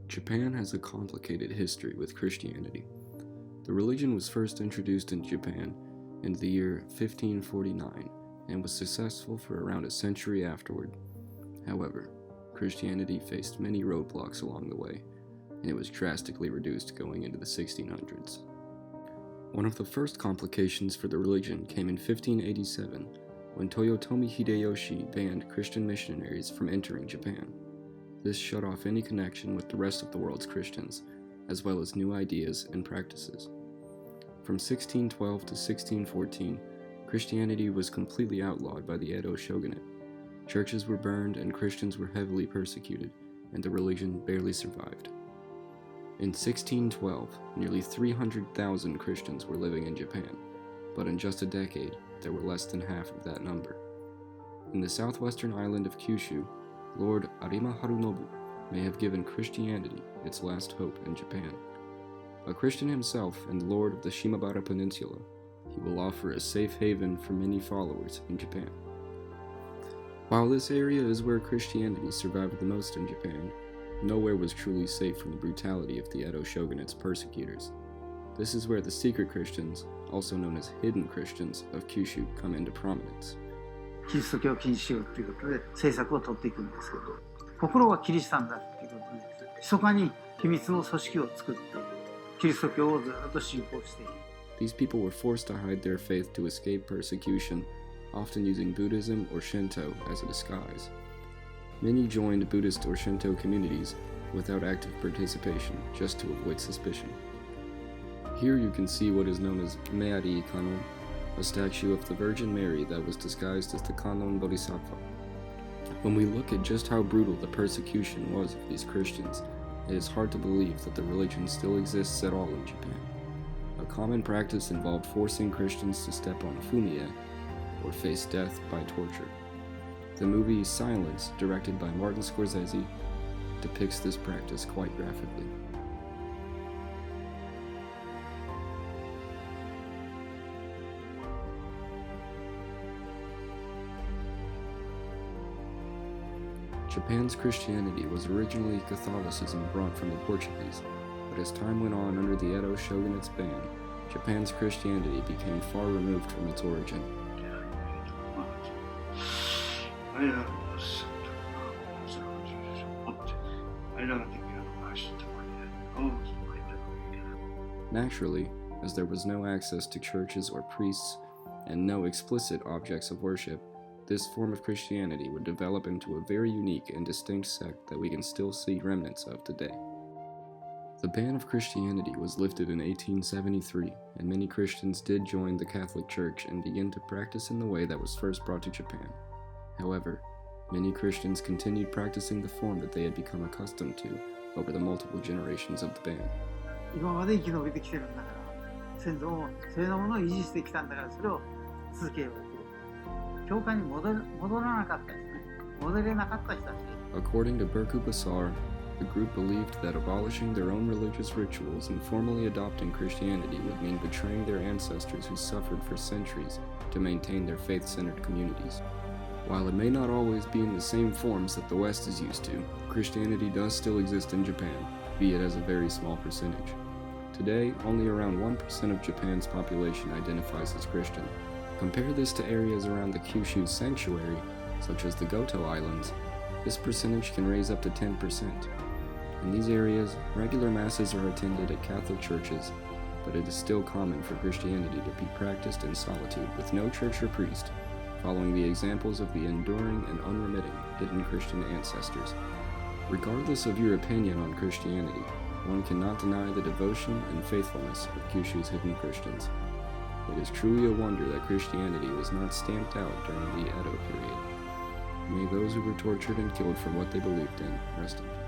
Japan has a complicated history with Christianity. The religion was first introduced in Japan in the year 1549 and was successful for around a century afterward. However, Christianity faced many roadblocks along the way, and it was drastically reduced going into the 1600s. One of the first complications for the religion came in 1587 when Toyotomi Hideyoshi banned Christian missionaries from entering Japan. This shut off any connection with the rest of the world's Christians, as well as new ideas and practices. From 1612 to 1614, Christianity was completely outlawed by the Edo shogunate. Churches were burned and Christians were heavily persecuted, and the religion barely survived. In 1612, nearly 300,000 Christians were living in Japan, but in just a decade, there were less than half of that number. In the southwestern island of Kyushu, Lord Arima Harunobu may have given Christianity its last hope in Japan. A Christian himself and Lord of the Shimabara Peninsula, he will offer a safe haven for many followers in Japan. While this area is where Christianity survived the most in Japan, nowhere was truly safe from the brutality of the Edo shogunate's persecutors. This is where the secret Christians, also known as hidden Christians, of Kyushu come into prominence. キリスト教を禁止しようということで政策を取っていくんですけど、心はキリシタンだということで密かに秘密の組織を作ってキリスト教をずっと信仰している。 These people were forced to hide their faith to escape persecution, often using Buddhism or Shinto as a disguise. Many joined Buddhist or Shinto communities without active participation, just to avoid suspicion. Here you can see what is known as Meari Kanon, a statue of the Virgin Mary that was disguised as the Kannon Bodhisattva. When we look at just how brutal the persecution was of these Christians, it is hard to believe that the religion still exists at all in Japan. A common practice involved forcing Christians to step on fumie, or face death by torture. The movie Silence, directed by Martin Scorsese, depicts this practice quite graphically. Japan's Christianity was originally Catholicism brought from the Portuguese, but as time went on under the Edo shogunate's ban, Japan's Christianity became far removed from its origin. Naturally, as there was no access to churches or priests, and no explicit objects of worship, this form of Christianity would develop into a very unique and distinct sect that we can still see remnants of today. The ban of Christianity was lifted in 1873, and many Christians did join the Catholic Church and begin to practice in the way that was first brought to Japan. However, many Christians continued practicing the form that they had become accustomed to over the multiple generations of the ban. 今まで生き延びてきてるんだから先祖もそれのものを維持してきたんだからそれを続けようと。教会に戻らなかった人ね。戻れなかった人たち。According to Berku Basar, the group believed that abolishing their own religious rituals and formally adopting Christianity would mean betraying their ancestors who suffered for centuries to maintain their faith-centered communities. While it may not always be in the same forms that the West is used to, Christianity does still exist in Japan, be it as a very small percentage. Today, only around 1% of Japan's population identifies as Christian. Compare this to areas around the Kyushu sanctuary, such as the Goto Islands. This percentage can raise up to 10%. In these areas, regular masses are attended at Catholic churches, but it is still common for Christianity to be practiced in solitude with no church or priest, following the examples of the enduring and unremitting hidden Christian ancestors. Regardless of your opinion on Christianity, one cannot deny the devotion and faithfulness of Kyushu's hidden Christians. It is truly a wonder that Christianity was not stamped out during the Edo period. May those who were tortured and killed for what they believed in rest in peace.